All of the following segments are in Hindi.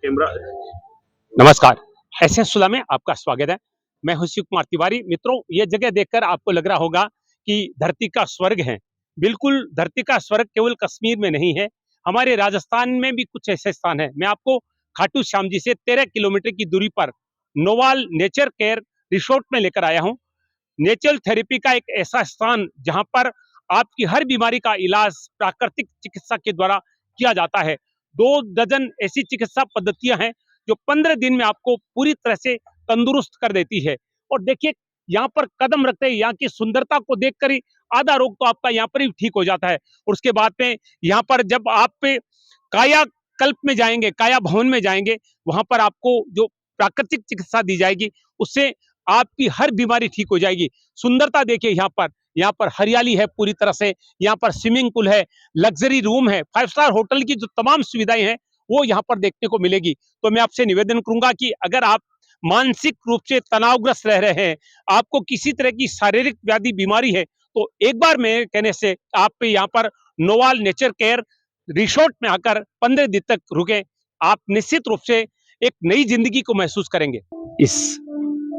कैमरा। नमस्कार, एसएस सुला में आपका स्वागत है। मैं हूं शिव कुमार तिवारी। मित्रों, ये जगह देखकर आपको लग रहा होगा कि धरती का स्वर्ग है। बिल्कुल, धरती का स्वर्ग केवल कश्मीर में नहीं है, हमारे राजस्थान में भी कुछ ऐसे स्थान है। मैं आपको खाटू श्याम जी से 13 किलोमीटर की दूरी पर नोवाल नेचर केयर रिसोर्ट में लेकर आया हूं। नेचुरल थेरेपी का एक ऐसा स्थान जहां पर आपकी हर बीमारी का इलाज प्राकृतिक चिकित्सा के द्वारा किया जाता है। 2 दर्जन ऐसी चिकित्सा पद्धतियां हैं जो 15 दिन में आपको पूरी तरह से तंदुरुस्त कर देती है। और देखिए, यहाँ पर कदम रखते ही यहाँ की सुंदरता को देखकर ही आधा रोग तो आपका यहाँ पर ही ठीक हो जाता है। और उसके बाद में यहाँ पर जब आप पे काया कल्प में जाएंगे, काया भवन में जाएंगे, वहां पर आपको जो प्राकृतिक चिकित्सा दी जाएगी उससे आपकी हर बीमारी ठीक हो जाएगी। सुंदरता देखिए, यहाँ पर हरियाली है पूरी तरह से, यहाँ पर स्विमिंग पूल है, लग्जरी रूम है, 5 स्टार होटल की जो तमाम सुविधाएं हैं वो यहाँ पर देखने को मिलेगी। तो मैं आपसे निवेदन करूंगा कि अगर आप मानसिक रूप से तनावग्रस्त रह रहे हैं, आपको किसी तरह की शारीरिक व्याधि बीमारी है, तो एक बार मेरे कहने से आप पे यहाँ पर नोवाल नेचर केयर रिसोर्ट में आकर 15 दिन तक रुके। आप निश्चित रूप से एक नई जिंदगी को महसूस करेंगे। इस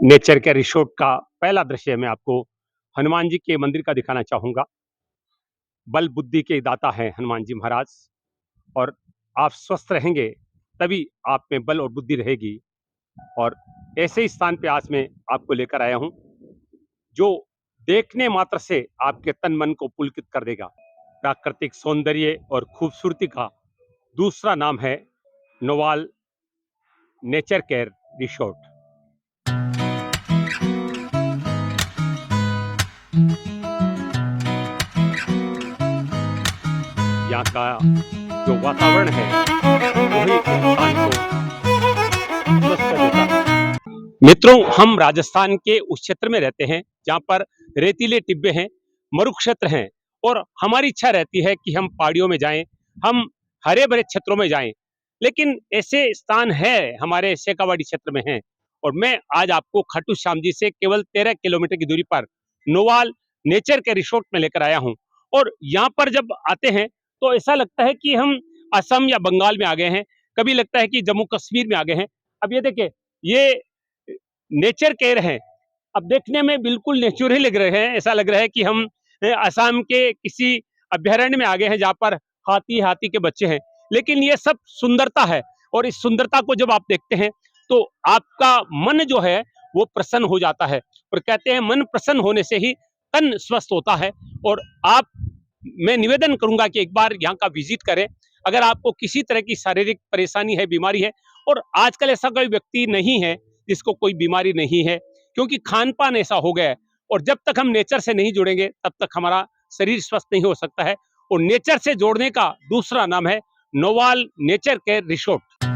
नेचर के रिसोर्ट का पहला दृश्य मैं आपको हनुमान जी के मंदिर का दिखाना चाहूंगा। बल बुद्धि के दाता हैं हनुमान जी महाराज, और आप स्वस्थ रहेंगे तभी आप में बल और बुद्धि रहेगी। और ऐसे ही स्थान पे आज मैं आपको लेकर आया हूं जो देखने मात्र से आपके तन मन को पुलकित कर देगा। प्राकृतिक सौंदर्य और खूबसूरती का दूसरा नाम है नोवाल नेचर केयर रिसोर्ट। यहाँ का जो वातावरण है वही इंसान को स्वस्थ कर देता है। मित्रों, हम राजस्थान के उस क्षेत्र में रहते हैं जहाँ पर रेतीले टिब्बे हैं, मरुक्षेत्र हैं, और हमारी इच्छा रहती है कि हम पहाड़ियों में जाएं, हम हरे भरे क्षेत्रों में जाएं, लेकिन ऐसे स्थान है हमारे शेखावाटी क्षेत्र में हैं। और मैं आज आपको खाटू श्याम जी से केवल 13 किलोमीटर की दूरी पर नोवाल नेचर के रिसोर्ट में लेकर आया हूं। और यहाँ पर जब आते हैं तो ऐसा लगता है कि हम असम या बंगाल में आ गए हैं, कभी लगता है कि जम्मू कश्मीर में आ गए हैं। अब ये देखिए, ये नेचर केयर है, अब देखने में बिल्कुल नेचुरल लग रहे हैं। ऐसा लग रहा है कि हम असम के किसी अभ्यारण्य में आ गए हैं जहाँ पर हाथी हाथी के बच्चे हैं। लेकिन ये सब सुंदरता है, और इस सुंदरता को जब आप देखते हैं तो आपका मन जो है वो प्रसन्न हो जाता है। और कहते हैं मन प्रसन्न होने से ही तन स्वस्थ होता है। और आप, मैं निवेदन करूंगा कि एक बार यहाँ का विजिट करें। अगर आपको किसी तरह की शारीरिक परेशानी है, बीमारी है, और आजकल ऐसा कोई व्यक्ति नहीं है जिसको कोई बीमारी नहीं है, क्योंकि खान पान ऐसा हो गया है। और जब तक हम नेचर से नहीं जुड़ेंगे तब तक हमारा शरीर स्वस्थ नहीं हो सकता है। और नेचर से जोड़ने का दूसरा नाम है नोवाल नेचर केयर रिसोर्ट।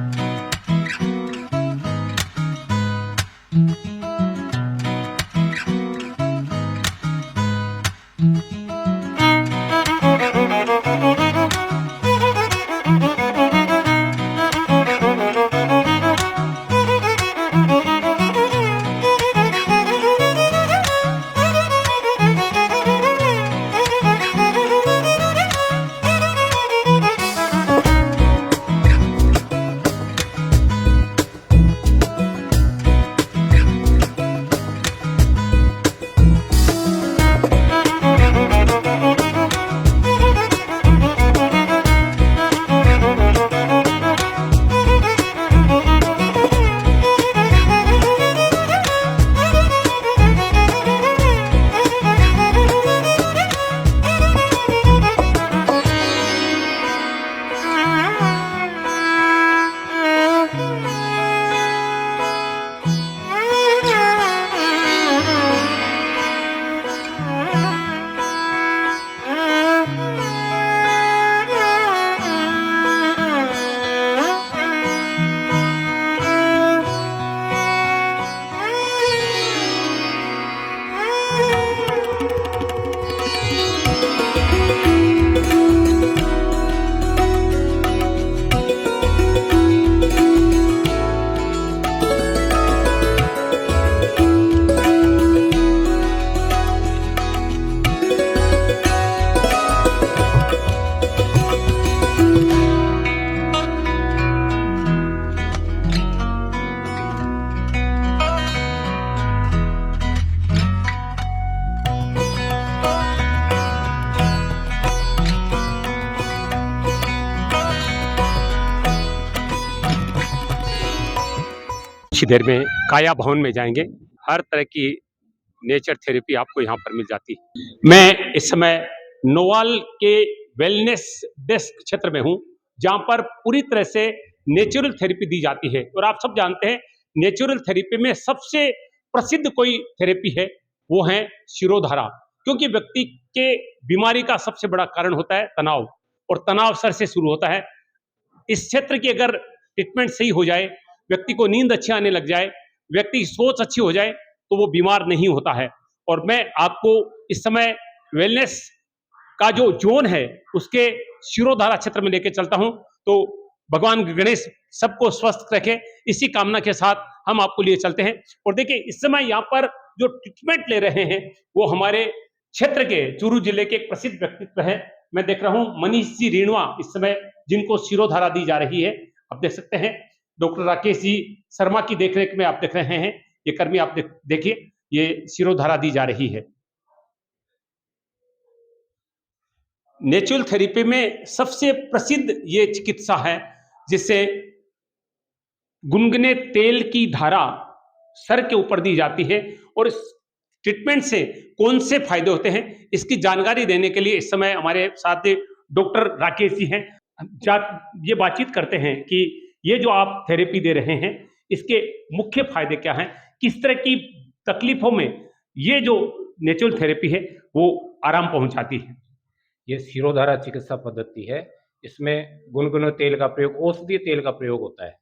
कुछ देर में काया भवन में जाएंगे। हर तरह की नेचर थेरेपी आपको यहाँ पर मिल जाती है। मैं इस समय नोवाल के वेलनेस डेस्क क्षेत्र में हूँ, जहाँ पर पूरी तरह से नेचुरल थेरेपी दी जाती है। और आप सब जानते हैं नेचुरल थेरेपी में सबसे प्रसिद्ध कोई थेरेपी है वो है शिरोधारा, क्योंकि व्यक्ति के बीमारी का सबसे बड़ा कारण होता है तनाव, और तनाव सर से शुरू होता है। इस क्षेत्र की अगर ट्रीटमेंट सही हो जाए, व्यक्ति को नींद अच्छी आने लग जाए, व्यक्ति की सोच अच्छी हो जाए, तो वो बीमार नहीं होता है। और मैं आपको इस समय वेलनेस का जो जोन है उसके शिरोधारा क्षेत्र में लेके चलता हूं। तो भगवान गणेश सबको स्वस्थ रखे, इसी कामना के साथ हम आपको लिए चलते हैं। और देखिए इस समय यहाँ पर जो ट्रीटमेंट ले रहे हैं वो हमारे क्षेत्र के चूरू जिले के एक प्रसिद्ध व्यक्तित्व है। मैं देख रहा हूं मनीष जी रीणवा इस समय जिनको शिरोधारा दी जा रही है। आप देख सकते हैं डॉक्टर राकेश जी शर्मा की देखरेख में आप देख रहे हैं, ये कर्मी आप देखिए ये शिरोधारा दी जा रही है। नेचुरल थेरेपी में सबसे प्रसिद्ध ये चिकित्सा है जिससे गुनगुने तेल की धारा सर के ऊपर दी जाती है। और इस ट्रीटमेंट से कौन से फायदे होते हैं इसकी जानकारी देने के लिए इस समय हमारे साथ डॉक्टर राकेश जी हैं। ये बातचीत करते हैं कि ये जो आप थेरेपी दे रहे हैं इसके मुख्य फायदे क्या हैं, किस तरह की तकलीफों में ये जो नेचुरल थेरेपी है वो आराम पहुंचाती है। ये शिरोधारा चिकित्सा पद्धति है। इसमें गुनगुने तेल का प्रयोग, औषधीय तेल का प्रयोग होता है।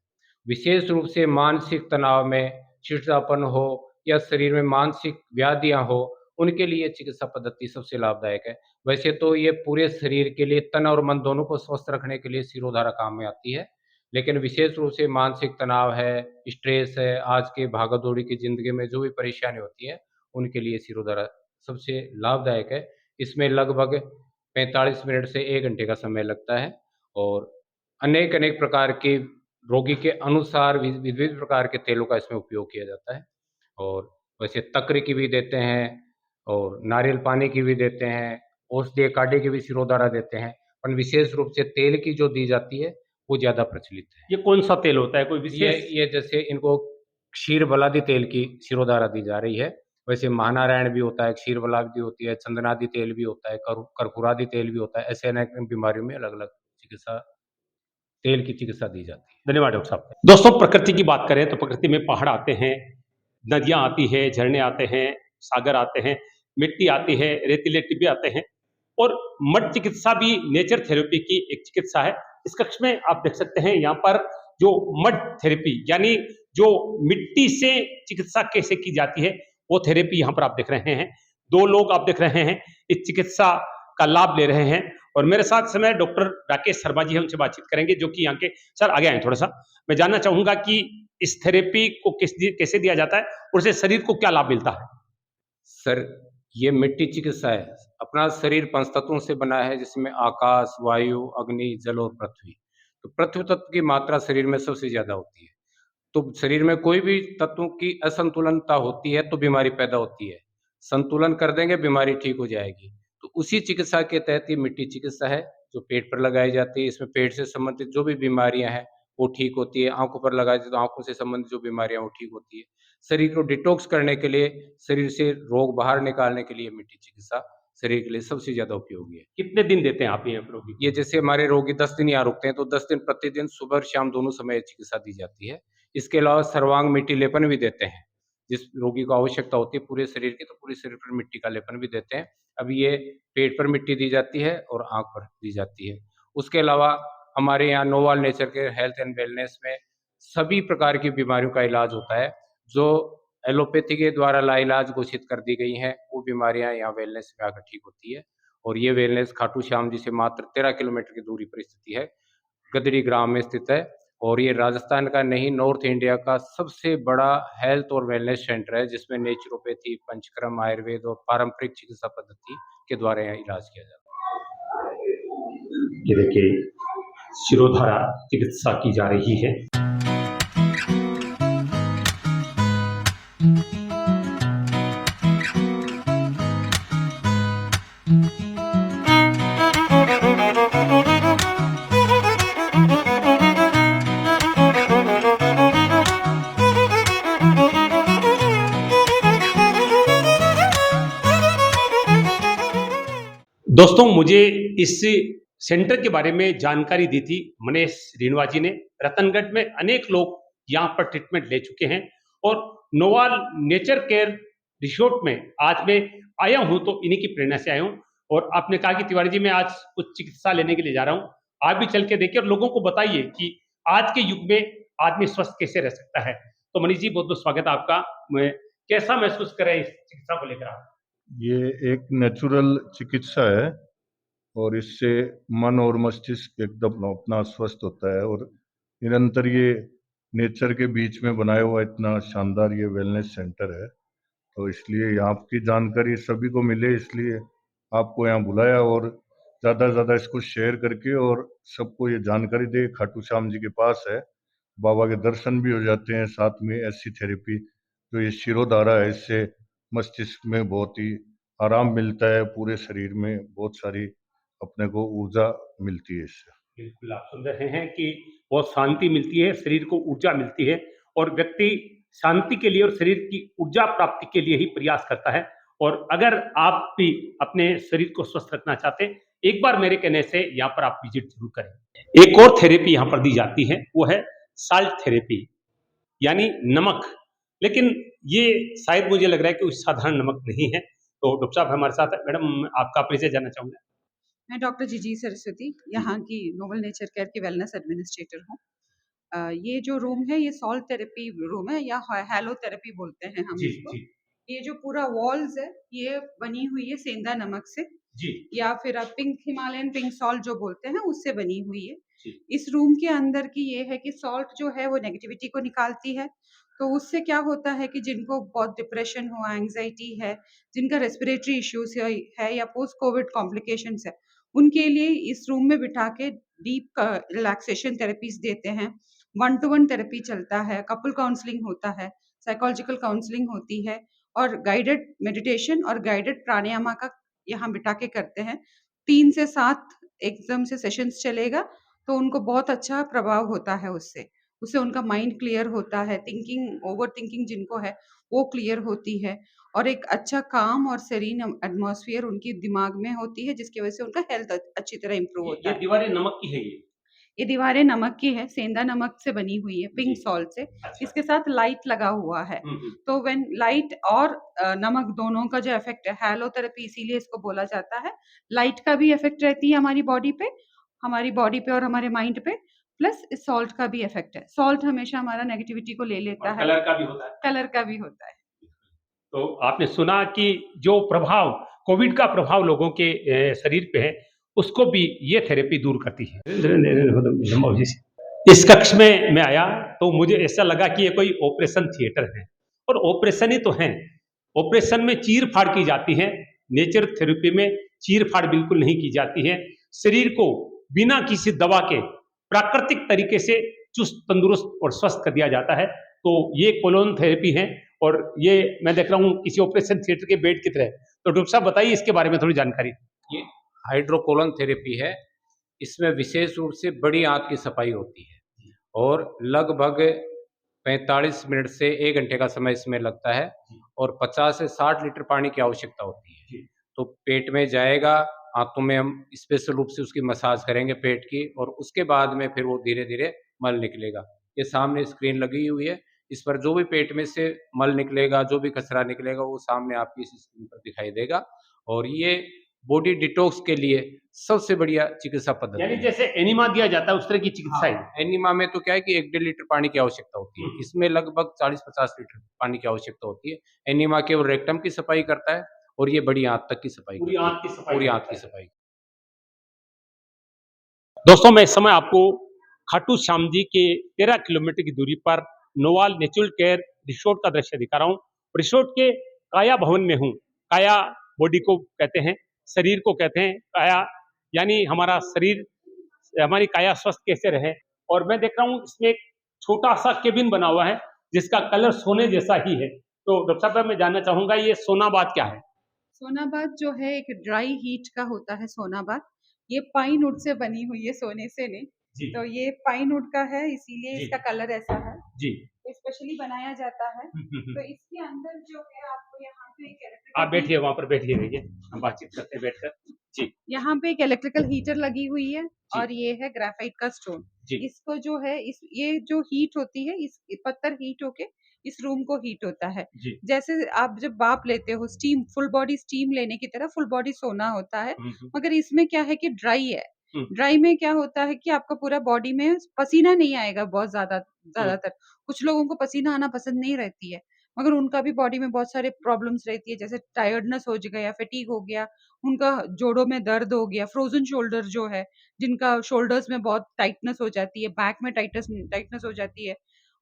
विशेष रूप से मानसिक तनाव में चिड़चिड़ापन हो या शरीर में मानसिक व्याधियां हो, उनके लिए चिकित्सा पद्धति सबसे लाभदायक है। वैसे तो ये पूरे शरीर के लिए, तन और मन दोनों को स्वस्थ रखने के लिए शिरोधारा काम में आती है, लेकिन विशेष रूप से मानसिक तनाव है, स्ट्रेस है, आज के भागा-दौड़ी की ज़िंदगी में जो भी परेशानी होती है, उनके लिए शिरोधारा सबसे लाभदायक है। इसमें लगभग 45 मिनट से 1 घंटे का समय लगता है और अनेक-अनेक प्रकार के रोगी के अनुसार विविध प्रकार के तेलों का इसमें उपयोग किया जाता है। और वैसे तक्र की भी देते हैं और नारियल पानी की भी देते हैं, औषधीय काढ़े की भी शिरोधारा देते हैं, पर विशेष रूप से तेल की जो दी जाती है, वो ज़्यादा प्रचलित है। ये कौन सा तेल होता है, कोई विशेष? ये जैसे इनको क्षीरबलादी तेल की शिरोधारा दी जा रही है। वैसे महानारायण भी होता है, क्षीरबलादी होती है, चंदनादि तेल भी होता है, कर्पूरादि तेल भी होता है। ऐसे अनेक बीमारियों में अलग-अलग चिकित्सा तेल की चिकित्सा दी जाती है। धन्यवाद डॉक्टर साहब। दोस्तों प्रकृति की बात करें तो प्रकृति में पहाड़ आते हैं, नदियां आती है, झरने आते हैं, सागर आते हैं, मिट्टी आती है, रेतीले टिब्बे आते हैं। और मड चिकित्सा भी नेचर थेरेपी की एक चिकित्सा है। इस कक्ष में आप देख सकते हैं यहाँ पर जो मड थेरेपी यानी जो मिट्टी से चिकित्सा कैसे की जाती है वो थेरेपी यहाँ पर आप देख रहे हैं। 2 लोग आप देख रहे हैं इस चिकित्सा का लाभ ले रहे हैं। और मेरे साथ समय डॉक्टर राकेश शर्मा जी हैं, उनसे बातचीत करेंगे जो कि यहाँ के सर आगे आए थोड़ा सा। मैं जानना चाहूंगा कि इस थेरेपी को कैसे दिया जाता है और उससे शरीर को क्या लाभ मिलता है। सर, ये मिट्टी चिकित्सा है। अपना शरीर 5 तत्वों से बना है जिसमें आकाश, वायु, अग्नि, जल और पृथ्वी। तो पृथ्वी तत्व की मात्रा शरीर में सबसे ज़्यादा होती है। तो शरीर में कोई भी तत्वों की असंतुलनता होती है तो बीमारी पैदा होती है। संतुलन कर देंगे बीमारी ठीक हो जाएगी। तो उसी चिकित्सा के तहत ये मिट्टी चिकित्सा है जो पेट पर लगाई जाती है। इसमें पेट से संबंधित जो भी बीमारियां हैं वो ठीक होती है। आंखों पर लगाई जाती है तो आंखों से संबंधित जो बीमारियां वो ठीक होती है। शरीर को डिटॉक्स करने के लिए, शरीर से रोग बाहर निकालने के लिए मिट्टी चिकित्सा शरीर के लिए सबसे ज्यादा उपयोगी है। कितने दिन देते हैं आप ये रोगी? ये जैसे हमारे रोगी 10 दिन यहाँ रुकते हैं तो 10 दिन प्रतिदिन सुबह और शाम दोनों समय ये चिकित्सा दी जाती है। इसके अलावा सर्वांग मिट्टी लेपन भी देते हैं। जिस रोगी को आवश्यकता होती है पूरे शरीर की, तो पूरे शरीर पर मिट्टी का लेपन भी देते हैं। अब ये पेट पर मिट्टी दी जाती है और आँख पर दी जाती है। उसके अलावा हमारे यहाँ नोवाल नेचर के हेल्थ एंड वेलनेस में सभी प्रकार की बीमारियों का इलाज होता है। जो एलोपैथी के द्वारा लाइलाज घोषित कर दी गई हैं, वो बीमारियाँ यहाँ वेलनेस में आकर ठीक होती है। और ये वेलनेस खाटू श्याम जी से मात्र 13 किलोमीटर की दूरी पर स्थिति है। गदरी ग्राम में स्थित है और ये राजस्थान का नहीं, नॉर्थ इंडिया का सबसे बड़ा हेल्थ और वेलनेस सेंटर है जिसमें नेचुरोपैथी, पंचकर्म, आयुर्वेद और पारंपरिक चिकित्सा पद्धति के द्वारा यहाँ इलाज किया जाता है। ये देखिए शिरोधारा चिकित्सा की जा रही है। दोस्तों मुझे इस सेंटर के बारे में जानकारी दी थी मनीष रीनवा जी ने। रतनगढ़ में अनेक लोग यहाँ पर ट्रीटमेंट ले चुके हैं और नोवाल नेचर केयर रिसोर्ट में आज मैं आया हूँ तो इन्हीं की प्रेरणा से आया हूँ। और आपने कहा कि तिवारी जी मैं आज कुछ चिकित्सा लेने के लिए जा रहा हूँ, आप भी चल के देखिए और लोगों को बताइए कि आज के युग में आदमी स्वस्थ कैसे रह सकता है। तो मनीष जी बहुत बहुत स्वागत है आपका। मैं कैसा महसूस कर रहे हैं इस चिकित्सा को लेकर आप? ये एक नेचुरल चिकित्सा है और इससे मन और मस्तिष्क एकदम अपना स्वस्थ होता है। और निरंतर ये नेचर के बीच में बनाया हुआ इतना शानदार ये वेलनेस सेंटर है, तो इसलिए यहाँ की जानकारी सभी को मिले इसलिए आपको यहाँ बुलाया और ज़्यादा से ज़्यादा इसको शेयर करके और सबको ये जानकारी दे। खाटू श्याम जी के पास है, बाबा के दर्शन भी हो जाते हैं, साथ में ऐसी थेरेपी जो ये शिरोधारा है इससे मस्तिष्क में बहुत ही आराम मिलता है, पूरे शरीर में बहुत सारी अपने को ऊर्जा मिलती है इससे। बिल्कुल, आप सुन रहे हैं कि बहुत शांति मिलती है, शरीर को ऊर्जा मिलती है और व्यक्ति शांति के लिए और शरीर की ऊर्जा प्राप्ति के लिए ही प्रयास करता है। और अगर आप भी अपने शरीर को स्वस्थ रखना चाहते हैं, एक बार मेरे कहने से यहाँ पर आप विजिट ज़रूर करें। एक और थेरेपी यहाँ पर दी जाती है, वो है साल्ट थेरेपी यानी नमक। लेकिन ये शायद मुझे लग रहा है कि वो साधारण नमक नहीं है। तो डॉक्टर साहब हमारे साथ हैं। मैडम आपका परिचय जानना चाहूँगा। मैं डॉक्टर जीजी सरस्वती, यहाँ की नोबल नेचर केयर की वेलनेस एडमिनिस्ट्रेटर हूँ। ये जो रूम है ये सॉल्ट थेरेपी रूम है या हैलो थेरेपी बोलते हैं हम जी, इसको। जी, ये जो पूरा वॉल्स है ये बनी हुई है सेंधा नमक से जी, या फिर आप पिंक हिमालयन पिंक सॉल्ट जो बोलते हैं उससे बनी हुई है। जी। इस रूम के अंदर की ये है कि सॉल्ट जो है वो नेगेटिविटी को निकालती है। तो उससे क्या होता है कि जिनको बहुत डिप्रेशन हो, एंग्जाइटी है, जिनका रेस्पिरेटरी इश्यूज है या पोस्ट कोविड कॉम्प्लिकेशंस है, उनके लिए इस रूम में बिठा के डीप रिलैक्सेशन थेरेपीज देते हैं। 1 टू 1 थेरेपी चलता है, कपल काउंसलिंग होता है, साइकोलॉजिकल काउंसलिंग होती है और गाइडेड मेडिटेशन और गाइडेड प्राणायामा का यहाँ बिठा के करते हैं। 3 से 7 एकदम से सेशंस चलेगा, तो उनको बहुत अच्छा प्रभाव होता है उससे। उससे उनका माइंड क्लियर होता है, थिंकिंग ओवर थिंकिंग जिनको है, वो क्लियर होती है और एक अच्छा काम और सेरीन एटमॉस्फेयर उनकी दिमाग में होती है, जिसकी वजह से उनका हेल्थ अच्छी तरह इम्प्रूव होता ये है। दीवारें नमक की है ये? ये दीवारें नमक की है, सेंधा नमक से बनी हुई है, पिंक जी। सॉल्ट से। अच्छा। इसके साथ लाइट लगा हुआ है। हुँ, हुँ। तो व्हेन लाइट और नमक दोनों का जो इफ़ेक्ट है, हैलोथेरेपी इसीलिए इसको बोला जाता है। लाइट का भी इफ़ेक्ट रहती है हमारी बॉडी पे और हमारे माइंड पे, प्लस इस सॉल्ट का भी इफ़ेक्ट है। सॉल्ट हमेशा हमारा नेगेटिविटी को ले लेता और है, कलर का भी होता है। कलर का भी होता है। तो आपने सुना कि जो प्रभाव कोविड का प्रभाव लोगों के शरीर पे है, उसको भी ये थेरेपी दूर करती है। इस कक्ष में मैं आया तो मुझे ऐसा लगा कि ये कोई ऑपरेशन थिएटर है और ऑपरेशन ही तो है। ऑपरेशन में चीर-फाड़ की जाती है, नेचर थेरेपी में चीर-फाड़ बिल्कुल नहीं की जाती है। शरीर को बिना किसी दवा के प्राकृतिक तरीके से चुस्त, तंदुरुस्त और स्वस्थ कर दिया जाता है। तो ये कोलोन थेरेपी है और ये मैं देख रहा हूँ किसी ऑपरेशन थिएटर के बेड की तरह। तो डॉक्टर साहब बताइए इसके बारे में थोड़ी जानकारी। ये हाइड्रोकोलोन थेरेपी है। इसमें विशेष रूप से बड़ी आंत की सफाई होती है और लगभग 45 मिनट से 1 घंटे का समय इसमें लगता है और 50 से 60 लीटर पानी की आवश्यकता होती है। तो पेट में जाएगा, आंतों में हम स्पेशल रूप से उसकी मसाज करेंगे पेट की और उसके बाद में फिर वो धीरे-धीरे मल निकलेगा। ये सामने स्क्रीन लगी हुई है, इस पर जो भी पेट में से मल निकलेगा, जो भी कचरा निकलेगा वो सामने आपकी इस स्क्रीन पर दिखाई देगा और ये बॉडी डिटॉक्स के लिए सबसे बढ़िया चिकित्सा पद्धति यानी है। जैसे एनिमा दिया जाता है उस तरह की चिकित्सा है। हाँ, एनीमा में तो क्या है कि 1 डेढ़ लीटर पानी की आवश्यकता होती है। इसमें लगभग 40-50 लीटर पानी की आवश्यकता होती है। एनीमा केवल रेक्टम की सफाई करता है और ये बड़ी आंत तक की सफाई पूरी करता है। आंत की सफाई पूरी आंत करता की है। सफाई। दोस्तों मैं इस समय आपको खाटू श्याम जी के 13 किलोमीटर की दूरी पर नोवाल नेचुरल केयर रिसोर्ट का दृश्य दिखा रहा हूँ। रिसोर्ट के काया भवन में हूँ। काया बॉडी को कहते हैं, शरीर को कहते हैं। काया यानी हमारा शरीर, हमारी काया स्वस्थ कैसे रहे। और मैं देख रहा हूँ इसमें एक छोटा सा केबिन बना हुआ है जिसका कलर सोने जैसा ही है। तो डॉक्टर साहब मैं जानना चाहूंगा ये सोनाबाद क्या है? सोनाबाद जो है एक ड्राई हीट का होता है सोनाबाद। ये पाइन वुड से बनी हुई है, सोने से नहीं। जी, तो ये पाइन वुड का है, इसीलिए जी, इसका कलर ऐसा है। जी। स्पेशली बनाया जाता है। हम्म। तो इसके अंदर जो है आपको यहाँ पे एक आप इलेक्ट्रिकल बैठिए, वहां पर बैठिए, रहिए, हम बातचीत करते हैं बैठकर। जी यहाँ पे एक इलेक्ट्रिकल हीटर लगी हुई है जी और ये है ग्रेफाइट का स्टोन। जी इसको जो है इस ये जो हीट होती है इस पत्थर हीट होके इस रूम को हीट होता है। जी जैसे आप जब भाप लेते हो स्टीम फुल बॉडी स्टीम लेने की तरह फुल बॉडी सोना होता है, हम्म मगर इसमें क्या है कि ड्राई है। हम्म ड्राई में क्या होता है कि आपका पूरा बॉडी में पसीना नहीं आएगा बहुत हम्म ज़्यादातर। कुछ लोगों को पसीना आना पसंद नहीं रहती है, मगर उनका भी बॉडी में बहुत सारे प्रॉब्लम्स रहती है, जैसे टायर्डनेस हो गया, फटीग हो गया, उनका जोड़ों में दर्द हो गया, फ्रोज़न शोल्डर जो है, जिनका शोल्डर्स में बहुत टाइटनेस हो जाती है, बैक में टाइटनेस हो जाती है,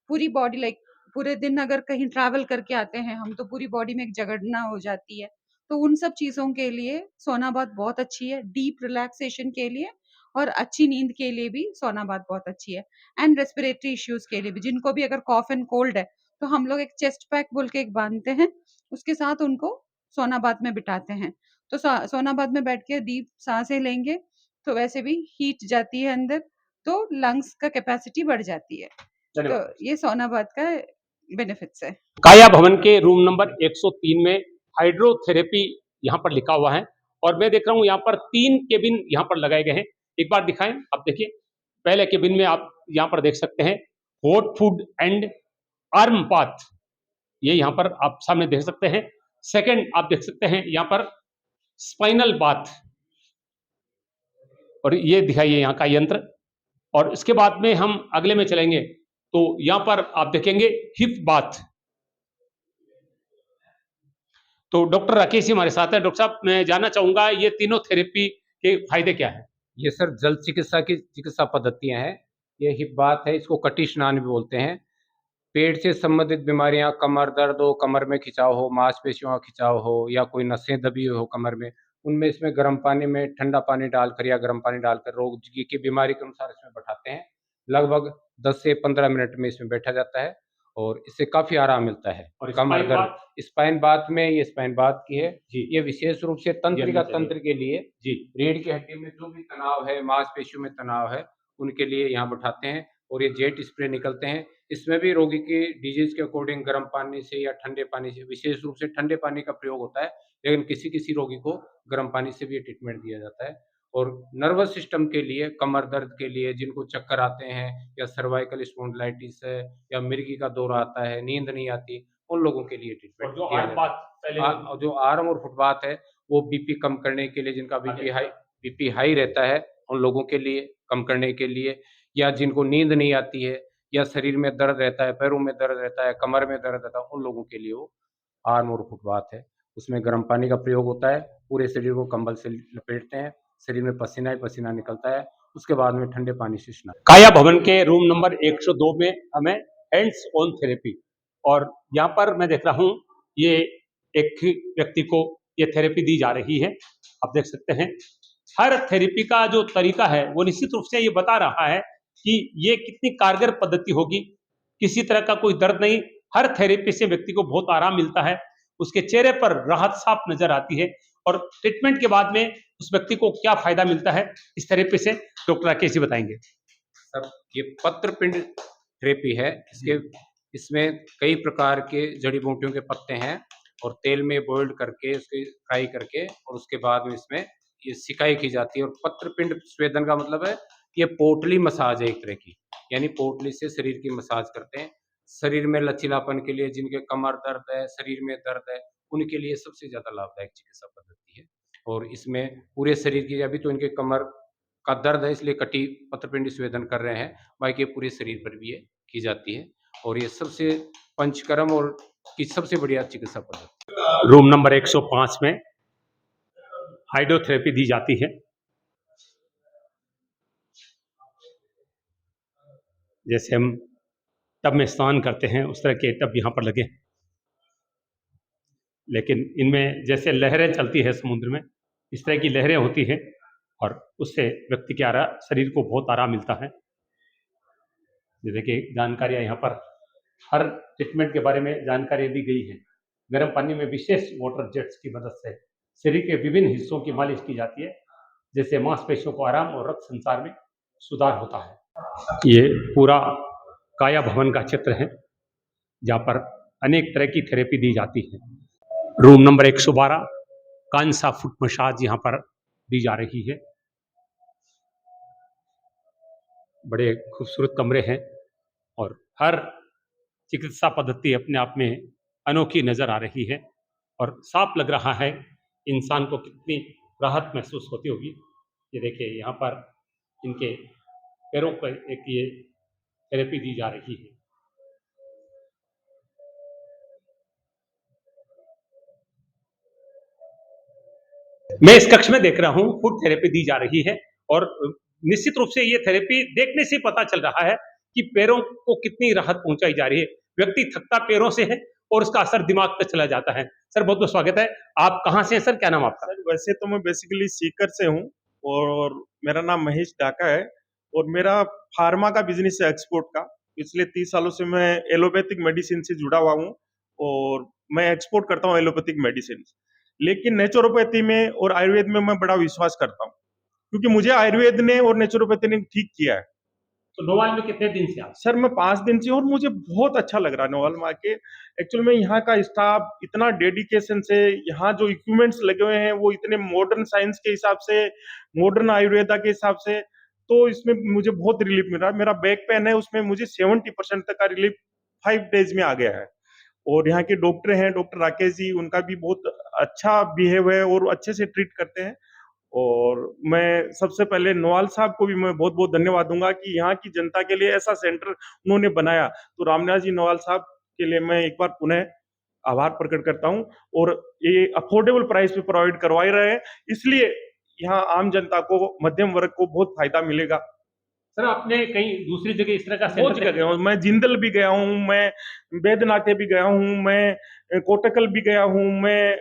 पूरी बॉडी लाइक पूरे दिन अगर कहीं ट्रैवल करके आते हैं हम, तो पूरी बॉडी में एक जकड़ना हो जाती है। तो उन सब चीज़ों के लिए सोना बाथ बहुत अच्छी है, डीप रिलैक्सेशन के लिए और अच्छी नींद के लिए भी सोना बाथ बहुत अच्छी है। एंड रेस्पिरेटरी इश्यूज़ के लिए भी, जिनको भी अगर कॉफ़ एंड कोल्ड है, तो हम लोग एक चेस्ट पैक बोल के एक बाँधते हैं, उसके साथ उनको सोना बाथ में बिठाते हैं। तो सोना बाथ में बैठ के डीप सांसें लेंगे, तो वैसे भी हीट जाती है अंदर, तो लंग्स का कैपेसिटी बढ़ जाती है। तो धन्यवाद। ये सोना बाथ का बेनिफिट्स है। काया भवन के रूम नंबर 103 में हाइड्रोथेरेपी यहाँ पर लिखा हुआ है और मैं देख रहा हूँ यहाँ पर 3 केबिन यहाँ पर लगाए गए हैं। एक बार दिखाएं, आप देखिए पहले केबिन में आप यहाँ पर देख सकते हैं hot food and arm bath, ये यहाँ पर आप सामने देख सकते हैं। सेकंड आप देख सकते हैं यहाँ पर स्पाइनल बाथ और ये दिखाइए यहाँ का यंत्र। और इसके बाद में हम अगले में चलेंगे तो यहाँ पर आप देखेंगे हिप बाथ। तो डॉक्टर राकेश जी हमारे साथ है। डॉक्टर साहब, मैं जानना चाहूंगा ये तीनों थेरेपी के फायदे क्या है? ये सर जल चिकित्सा की चिकित्सा पद्धतियां हैं। ये हिप बात है, इसको कटी स्नान भी बोलते हैं। पेट से संबंधित बीमारियां, कमर दर्द हो, कमर में खिंचाव हो, मांसपेशियों का खिंचाव हो या कोई नसें दबी हो कमर में, उनमें इसमें गर्म पानी में ठंडा पानी डालकर या गर्म पानी डालकर रोग की बीमारी के अनुसार इसमें बैठाते हैं। लगभग 10 से 15 मिनट में इसमें बैठा जाता है और इससे काफ़ी आराम मिलता है। और कमर स्पाइन दर्द, बाथ? स्पाइन बाथ में ये स्पाइन बाथ की है। जी ये विशेष रूप से जी तंत्रिका चलिए तंत्र के लिए, जी रीढ़ की हड्डी में जो भी तनाव है, मांसपेशियों में तनाव है, उनके लिए यहाँ बैठाते हैं और ये जेट स्प्रे निकलते हैं। इसमें भी रोगी की डिजीज़ के अकॉर्डिंग गर्म पानी से या ठंडे पानी से, विशेष रूप से ठंडे पानी का प्रयोग होता है, लेकिन किसी-किसी रोगी को गर्म पानी से भी ये ट्रीटमेंट दिया जाता है। और नर्वस सिस्टम के लिए, कमर दर्द के लिए, जिनको चक्कर आते हैं या सर्वाइकल स्पॉन्डिलाइटिस है या मिर्गी का दौरा आता है, नींद नहीं आती, उन लोगों के लिए ट्रीटमेंट और जो दिया आर्म जाता है। बाथ पहले जो आर्म और फुटबाथ है, वो बीपी कम करने के लिए, जिनका बीपी हाई रहता है, उन लोगों के लिए कम करने के लिए, या जिनको नींद नहीं आती है या शरीर में दर्द रहता है, पैरों में दर्द रहता है, कमर में दर्द रहता है, उन लोगों के लिए वो आर्म और फुटबाथ है। उसमें गर्म पानी का प्रयोग होता है, पूरे शरीर को कंबल से लपेटते हैं, शरीर में पसीना ही पसीना निकलता है, उसके बाद में ठंडे पानी से स्नान। काया भवन के रूम नंबर 102 में हमें हैंड्स ऑन थेरेपी, और यहाँ पर मैं देख रहा हूँ ये एक व्यक्ति को ये थेरेपी दी जा रही है। आप देख सकते हैं हर थेरेपी का जो तरीका है वो निश्चित रूप से ये बता रहा है कि ये कितनी कारगर पद्धति होगी। किसी तरह का कोई दर्द नहीं, हर थेरेपी से व्यक्ति को बहुत आराम मिलता है, उसके चेहरे पर राहत साफ नजर आती है। और ट्रीटमेंट के बाद में उस व्यक्ति को क्या फायदा मिलता है इस थेरेपी से, डॉक्टर राकेश जी बताएंगे। सर, ये पत्रपिंड थेरेपी है। इसमें कई प्रकार के जड़ी बूटियों के पत्ते हैं और तेल में बॉइल्ड करके उसकी फ्राई करके और उसके बाद में इसमें ये सिकाई की जाती है। और पत्रपिंड स्वेदन का मतलब है ये पोटली मसाज है एक तरह की, यानी पोटली से शरीर की मसाज करते हैं। शरीर में लचीलापन के लिए, जिनके कमर दर्द है, शरीर में दर्द है, उनके लिए सबसे ज़्यादा लाभदायक चिकित्सा पद्धति है। और इसमें पूरे शरीर की, अभी तो इनके कमर का दर्द है इसलिए कटी पत्रपिंडी स्वेदन कर रहे हैं, बाकी पूरे शरीर पर भी ये की जाती है और ये सबसे पंचकर्म और की सबसे बढ़िया चिकित्सा पद्धति। रूम नंबर 105 में हाइड्रोथेरेपी दी जाती है। जैसे हम टब में स्नान करते हैं उस तरह के टब यहाँ पर लगे, लेकिन इनमें जैसे लहरें चलती है समुद्र में, इस तरह की लहरें होती हैं और उससे व्यक्ति के शरीर को बहुत आराम मिलता है। जैसे कि जानकारियाँ यहाँ पर हर ट्रीटमेंट के बारे में जानकारी दी गई है। गर्म पानी में विशेष वाटर जेट्स की मदद से शरीर के विभिन्न हिस्सों की मालिश की जाती है, जैसे मांसपेशियों को आराम और रक्त संचार में सुधार होता है। ये पूरा काया भवन का चित्र है जहाँ पर अनेक तरह की थेरेपी दी जाती है। रूम नंबर 112 कांसा फुट मसाज यहाँ पर दी जा रही है। बड़े खूबसूरत कमरे हैं और हर चिकित्सा पद्धति अपने आप में अनोखी नज़र आ रही है और साफ लग रहा है इंसान को कितनी राहत महसूस होती होगी। ये देखिए यहाँ पर इनके पैरों पर एक ये थेरेपी दी जा रही है। मैं इस कक्ष में देख रहा हूँ फुट थेरेपी दी जा रही है और निश्चित रूप से ये थेरेपी देखने से पता चल रहा है कि पैरों को कितनी राहत पहुंचाई जा रही है। व्यक्ति थकता पैरों से है और उसका असर दिमाग पर चला जाता है। सर बहुत बहुत स्वागत है। आप कहाँ से हैं सर, क्या नाम आपका? सर वैसे तो मैं बेसिकली सीकर से हूँ और मेरा नाम महेश डाका है और मेरा फार्मा का बिजनेस है एक्सपोर्ट का। पिछले 30 सालों से मैं एलोपैथिक मेडिसिन से जुड़ा हुआ हूँ और मैं एक्सपोर्ट करता हूँ एलोपैथिक मेडिसिन। लेकिन नेचुरोपैथी में और आयुर्वेद में मैं बड़ा विश्वास करता हूँ क्योंकि मुझे आयुर्वेद ने और नेचुरोपैथी ने ठीक किया है। तो नोवाल में कितने दिन से आप? सर मैं 5 दिन से और मुझे बहुत अच्छा लग रहा है नोवाल में आके। एक्चुअल में यहाँ का स्टाफ इतना डेडिकेशन से, यहाँ जो इक्विपमेंट्स लगे हुए हैं वो इतने मॉडर्न साइंस के हिसाब से, मॉडर्न आयुर्वेदा के हिसाब से, तो इसमें मुझे बहुत रिलीफ मिल रहा है। मेरा बैक पेन है उसमें मुझे 70% तक का रिलीफ 5 डेज में आ गया है। और यहाँ के डॉक्टर हैं डॉक्टर राकेश जी, उनका भी बहुत अच्छा बिहेव है और अच्छे से ट्रीट करते हैं। और मैं सबसे पहले नोवाल साहब को भी मैं बहुत बहुत धन्यवाद दूंगा कि यहाँ की जनता के लिए ऐसा सेंटर उन्होंने बनाया। तो रामनाथ जी नोवाल साहब के लिए मैं एक बार पुनः आभार प्रकट करता हूँ और ये अफोर्डेबल प्राइस पे प्रोवाइड करवा रहे हैं, इसलिए यहाँ आम जनता को, मध्यम वर्ग को बहुत फायदा मिलेगा। सर आपने कहीं दूसरी जगह इस तरह का बहुत सेंटर जगह गया हूँ मैं, जिंदल भी गया हूँ मैं, बैद्यनाथ भी गया हूँ मैं, कोटकल भी गया हूँ मैं,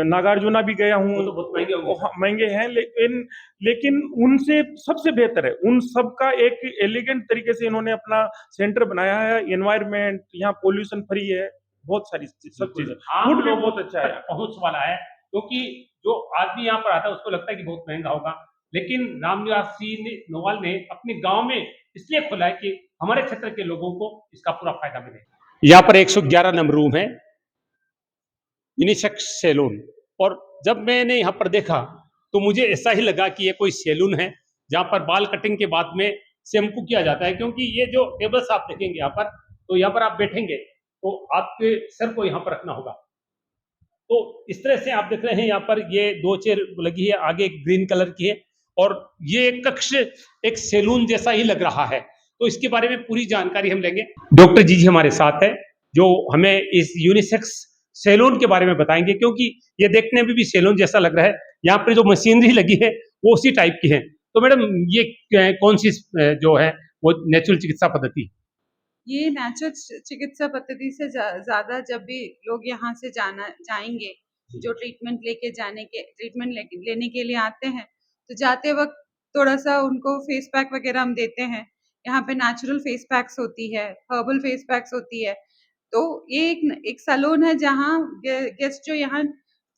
नागार्जुना भी गया हूँ। वो तो बहुत महंगे होंगे। हाँ, महंगे हैं लेकिन उनसे सबसे बेहतर है। उन सब का एक एलिगेंट तरीके से इन्होंने अपना सेंटर बनाया है। एनवायरनमेंट यहाँ पोल्यूशन फ्री है, बहुत सारी सब चीजें। आम फूड भी लोगों बहुत अच्छा है। तक पहुंच वाला है क्योंकि जो आदमी यहाँ पर आता है उसको लगता है कि बहुत महंगा होगा, लेकिन रामनिवास जी ने नोवाल ने अपने गांव में इसलिए खोला है कि हमारे क्षेत्र के लोगों को इसका पूरा फायदा मिले। यहाँ पर 111 नंबर रूम है, यूनिसेक्स सैलून। और जब मैंने यहाँ पर देखा तो मुझे ऐसा ही लगा कि ये कोई सैलून है जहाँ पर बाल कटिंग के बाद में शैम्पू किया जाता है, क्योंकि ये जो टेबल्स आप देखेंगे यहाँ पर, तो यहाँ पर आप बैठेंगे तो आपके सर को यहाँ पर रखना होगा। तो इस तरह से आप देख रहे हैं यहाँ पर ये 2 चेयर लगी है, आगे एक ग्रीन कलर की है और ये कक्ष एक सैलून जैसा ही लग रहा है। तो इसके बारे में पूरी जानकारी हम लेंगे। डॉक्टर जी हमारे साथ है जो हमें इस यूनिसेक्स सैलून के बारे में बताएंगे, क्योंकि ये देखने में भी सैलून जैसा लग रहा है। यहाँ पर जो मशीनरी लगी है वो उसी टाइप की है। तो मैडम ये कौन सी जो है वो नेचुरल चिकित्सा पद्धति? ये नेचुरल चिकित्सा पद्धति से ज़्यादा जब भी लोग यहाँ से जाएंगे, जो ट्रीटमेंट लेने के लिए आते हैं, तो जाते वक्त थोड़ा सा उनको फेस पैक वगैरह हम देते हैं। यहाँ पे नेचुरल फेस पैक्स होती है, हर्बल फेस पैक्स होती है। तो ये एक सैलून है जहाँ गेस्ट जो यहाँ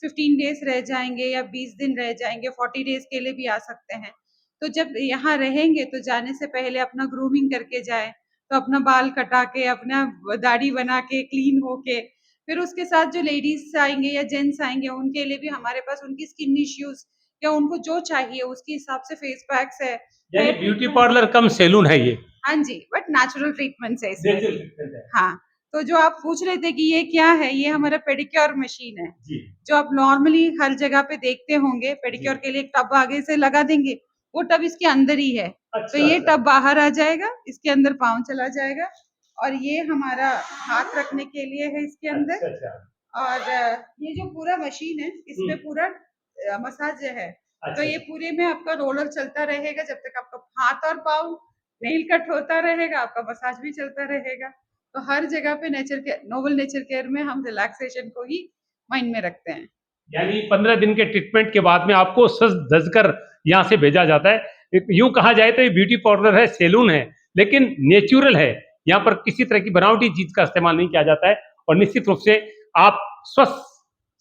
15 डेज रह जाएंगे या 20 दिन रह जाएंगे, 40 डेज के लिए भी आ सकते हैं। तो जब यहाँ रहेंगे तो जाने से पहले अपना ग्रूमिंग करके जाए, तो अपना बाल कटा के, अपना दाढ़ी बना के, क्लीन होके, फिर उसके साथ जो लेडीज आएंगे या जेंट्स आएंगे उनके लिए भी हमारे पास उनकी स्किन इश्यूज या उनको जो चाहिए उसके हिसाब से फेस पैक्स है। यानी ब्यूटी पार्लर कम सैलून है ये? हाँ जी, बट नेचुरल ट्रीटमेंट है इसमें। नेचुरल ट्रीटमेंट है। हाँ, तो जो आप पूछ रहे थे कि ये क्या है, ये हमारा पेडिक्योर मशीन है जी। जो आप नॉर्मली हर जगह पे देखते होंगे। पेडिक्योर के लिए एक टब आगे से लगा देंगे, वो टब इसके अंदर ही है। तो ये टब बाहर आ जाएगा, इसके अंदर पाँव चला जाएगा और ये हमारा हाथ रखने के लिए है इसके अंदर। और ये जो पूरा मशीन है इसमें पूरा मसाज है। तो ये पूरे में आपका रोलर चलता रहेगा जब तक आपका हाथ और पाँव नेल कट होता रहेगा, आपका मसाज भी चलता रहेगा। तो हर जगह पे नोबल नेचर केयर में हम रिलैक्सेशन को ही माइंड में रखते हैं। यानी 15 दिन के ट्रीटमेंट के बाद में आपको सज धज कर यहाँ से भेजा जाता है। यूं कहा जाए तो ये ब्यूटी पार्लर है, सैलून है, लेकिन नेचुरल है। यहाँ पर किसी तरह की बनावटी चीज का इस्तेमाल नहीं किया जाता है और निश्चित रूप से आप स्वस्थ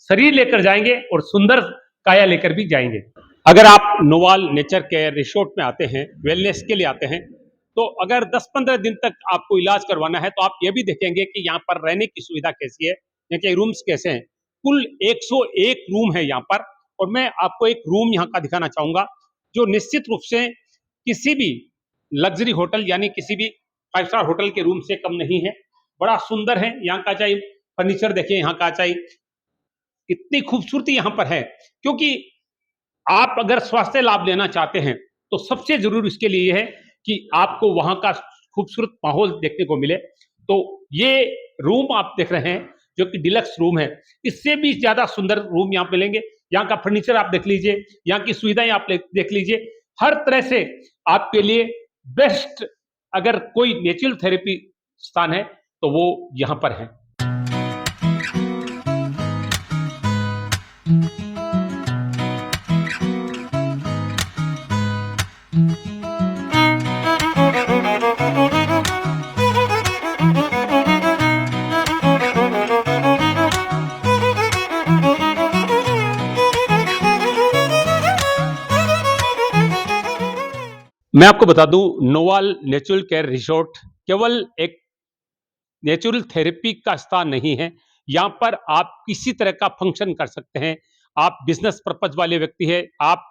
शरीर लेकर जाएंगे और सुंदर काया लेकर भी जाएंगे। अगर आप नोवाल नेचर केयर रिसोर्ट में आते हैं, वेलनेस के लिए आते हैं, तो अगर 10-15 दिन तक आपको इलाज करवाना है तो आप ये भी देखेंगे कि यहाँ पर रहने की सुविधा कैसी है, यहाँ के रूम्स कैसे हैं। कुल 101 रूम है यहाँ पर और मैं आपको एक रूम यहाँ का दिखाना चाहूंगा जो निश्चित रूप से किसी भी लग्जरी होटल यानी किसी भी 5 स्टार होटल के रूम से कम नहीं है। बड़ा सुंदर है। यहाँ का चाहे फर्नीचर देखिए, यहाँ का चाहे इतनी खूबसूरती यहाँ पर है, क्योंकि आप अगर स्वास्थ्य लाभ लेना चाहते हैं तो सबसे जरूरी इसके लिए है कि आपको वहां का खूबसूरत माहौल देखने को मिले। तो ये रूम आप देख रहे हैं जो कि डिलक्स रूम है, इससे भी ज्यादा सुंदर रूम यहाँ मिलेंगे। यहाँ का फर्नीचर आप देख लीजिए, यहाँ की सुविधाएं आप देख लीजिए, हर तरह से आपके लिए बेस्ट अगर कोई नेचुरल थेरेपी स्थान है तो वो यहाँ पर है। मैं आपको बता दूं, नोवाल नेचुरल केयर रिसोर्ट केवल एक नेचुरल थेरेपी का स्थान नहीं है। यहाँ पर आप किसी तरह का फंक्शन कर सकते हैं। आप बिजनेस पर्पज वाले व्यक्ति हैं, आप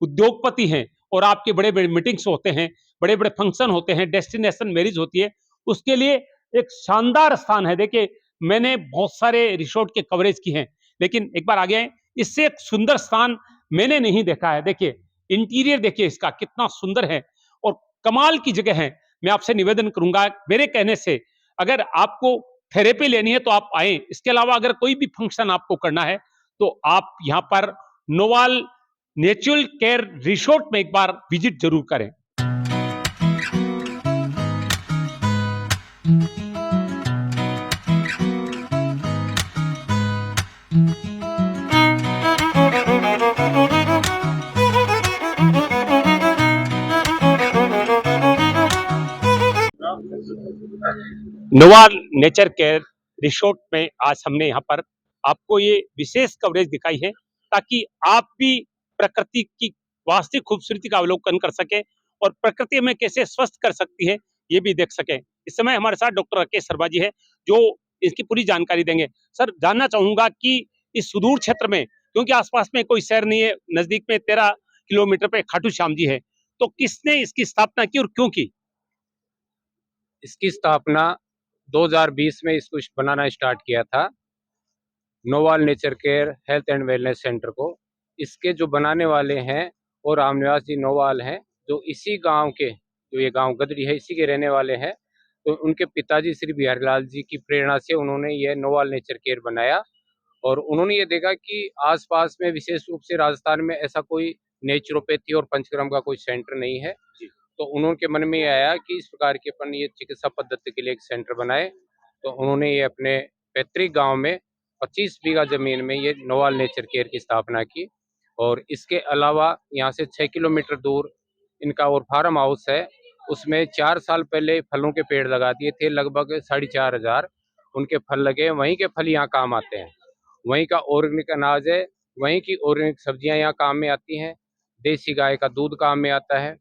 उद्योगपति हैं और आपके बड़े बड़े मीटिंग्स होते हैं, बड़े बड़े फंक्शन होते हैं, डेस्टिनेशन मैरिज होती है, उसके लिए एक शानदार स्थान है। देखिए, मैंने बहुत सारे रिसोर्ट के कवरेज की हैं, लेकिन एक बार आगे आए, इससे एक सुंदर स्थान मैंने नहीं देखा है। देखिए, इंटीरियर देखिए इसका कितना सुंदर है और कमाल की जगह है। मैं आपसे निवेदन करूंगा, मेरे कहने से अगर आपको थेरेपी लेनी है तो आप आए। इसके अलावा अगर कोई भी फंक्शन आपको करना है तो आप यहाँ पर नोवाल नेचुरल केयर रिसोर्ट में एक बार विजिट जरूर करें। नोवाल नेचर केयर रिसोर्ट में आज हमने यहाँ पर आपको ये विशेष कवरेज दिखाई है ताकि आप भी प्रकृति की वास्तविक खूबसूरती का अवलोकन कर सकें और प्रकृति हमें कैसे स्वस्थ कर सकती है ये भी देख सकें। इस समय हमारे साथ डॉक्टर राकेश शर्मा जी है जो इसकी पूरी जानकारी देंगे। सर, जानना चाहूंगा कि इस सुदूर क्षेत्र में, क्योंकि आसपास में कोई शहर नहीं है, नजदीक में 13 किलोमीटर पे खाटू श्याम जी है, तो किसने इसकी स्थापना की और क्यों की? इसकी स्थापना 2020 में इसको बनाना स्टार्ट किया था, Noval nature care health and wellness centre को। इसके जो बनाने वाले हैं और रामनिवास जी नोवाल हैं, जो इसी गांव के, जो ये गांव गदरी है, इसी के रहने वाले हैं। तो उनके पिताजी श्री बिहारी लाल जी की प्रेरणा से उन्होंने ये नोवाल नेचर केयर बनाया और उन्होंने ये देखा कि आसपास में विशेष रूप से राजस्थान में ऐसा कोई नेचुरोपैथी और पंचकर्म का कोई सेंटर नहीं है। तो उन्होंने मन में ये आया कि इस प्रकार की अपन ये चिकित्सा पद्धति के लिए एक सेंटर बनाए। तो उन्होंने ये अपने पैतृक गांव में 25 बीघा जमीन में ये नोवाल नेचर केयर की स्थापना की और इसके अलावा यहाँ से 6 किलोमीटर दूर इनका और फार्म हाउस है। उसमें 4 साल पहले फलों के पेड़ लगा दिए थे, लगभग 4,500 उनके फल लगे। वहीं के फल यहाँ काम आते हैं, वहीं का ऑर्गेनिक अनाज है, वहीं की ऑर्गेनिक सब्जियां यहाँ काम में आती हैं, देसी गाय का दूध काम में आता है।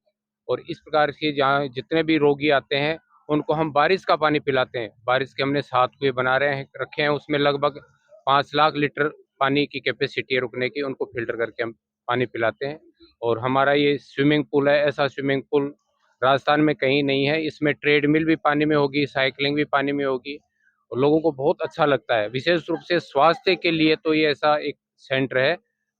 और इस प्रकार के जहाँ जितने भी रोगी आते हैं उनको हम बारिश का पानी पिलाते हैं। बारिश के हमने 7 कुएं बना रखे हैं, उसमें लगभग 5 लाख लीटर पानी की कैपेसिटी है रुकने की, उनको फिल्टर करके हम पानी पिलाते हैं। और हमारा ये स्विमिंग पूल है, ऐसा स्विमिंग पूल राजस्थान में कहीं नहीं है। इसमें ट्रेडमिल भी पानी में होगी, साइकिलिंग भी पानी में होगी और लोगों को बहुत अच्छा लगता है। विशेष रूप से स्वास्थ्य के लिए तो ये ऐसा एक सेंटर है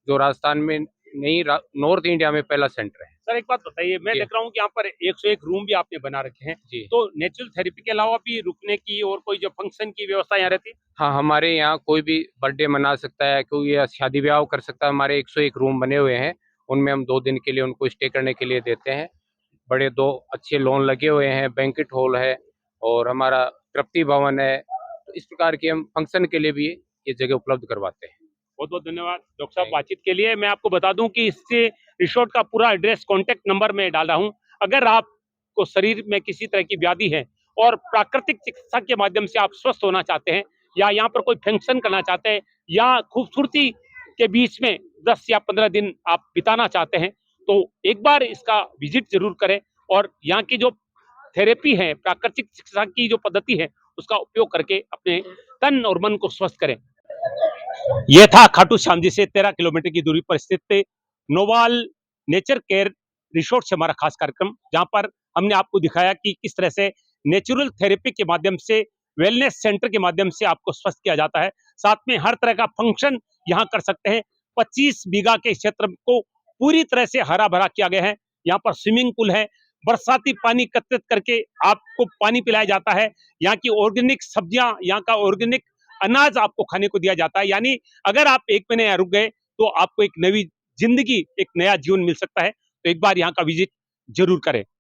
जो राजस्थान में नहीं, नॉर्थ इंडिया में पहला सेंटर है। सर, एक बात बताइए, मैं देख रहा हूँ कि यहाँ पर 101 रूम भी आपने बना रखे हैं जी। तो नेचुरल थेरेपी के अलावा भी रुकने की और कोई जो फंक्शन की व्यवस्था यहाँ रहती है? हाँ, हमारे यहाँ कोई भी बर्थडे मना सकता है, कोई या शादी ब्याह कर सकता है। हमारे 101 रूम बने हुए हैं, उनमें हम 2 दिन के लिए उनको स्टे करने के लिए देते हैं। बड़े 2 अच्छे लॉन लगे हुए हैं, बैंक्वेट हॉल है और हमारा तृप्ति भवन है। तो इस प्रकार के हम फंक्शन के लिए भी ये जगह उपलब्ध करवाते हैं। बहुत बहुत धन्यवाद डॉक्टर साहब बातचीत के लिए। मैं आपको बता दूं कि इससे रिसोर्ट का पूरा एड्रेस, कॉन्टेक्ट नंबर में डाला हूं। अगर आपको शरीर में किसी तरह की व्याधि है और प्राकृतिक चिकित्सा के माध्यम से आप स्वस्थ होना चाहते हैं या यहाँ पर कोई फंक्शन करना चाहते हैं या खूबसूरती के बीच में 10 या 15 दिन आप बिताना चाहते हैं तो एक बार इसका विजिट जरूर करें और यहाँ की जो थेरेपी है, प्राकृतिक चिकित्सा की जो पद्धति है उसका उपयोग करके अपने तन और मन को स्वस्थ करें। यह था खाटू श्याम जी से 13 किलोमीटर की दूरी पर स्थित नोवाल नेचर केयर रिसोर्ट से हमारा खास कार्यक्रम, जहां पर हमने आपको दिखाया कि किस तरह से नेचुरल थेरेपी के माध्यम से, वेलनेस सेंटर के माध्यम से आपको स्वस्थ किया जाता है। साथ में हर तरह का फंक्शन यहां कर सकते हैं। 25 बीघा के क्षेत्र को पूरी तरह से हरा भरा किया गया है। यहाँ पर स्विमिंग पूल है, बरसाती पानी एकत्रित करके आपको पानी पिलाया जाता है। यहाँ की ऑर्गेनिक सब्जियां, यहाँ का ऑर्गेनिक अनाज आपको खाने को दिया जाता है। यानी अगर आप 1 महीने यहाँ रुक गए तो आपको एक नई जिंदगी, एक नया जीवन मिल सकता है। तो एक बार यहाँ का विजिट जरूर करें।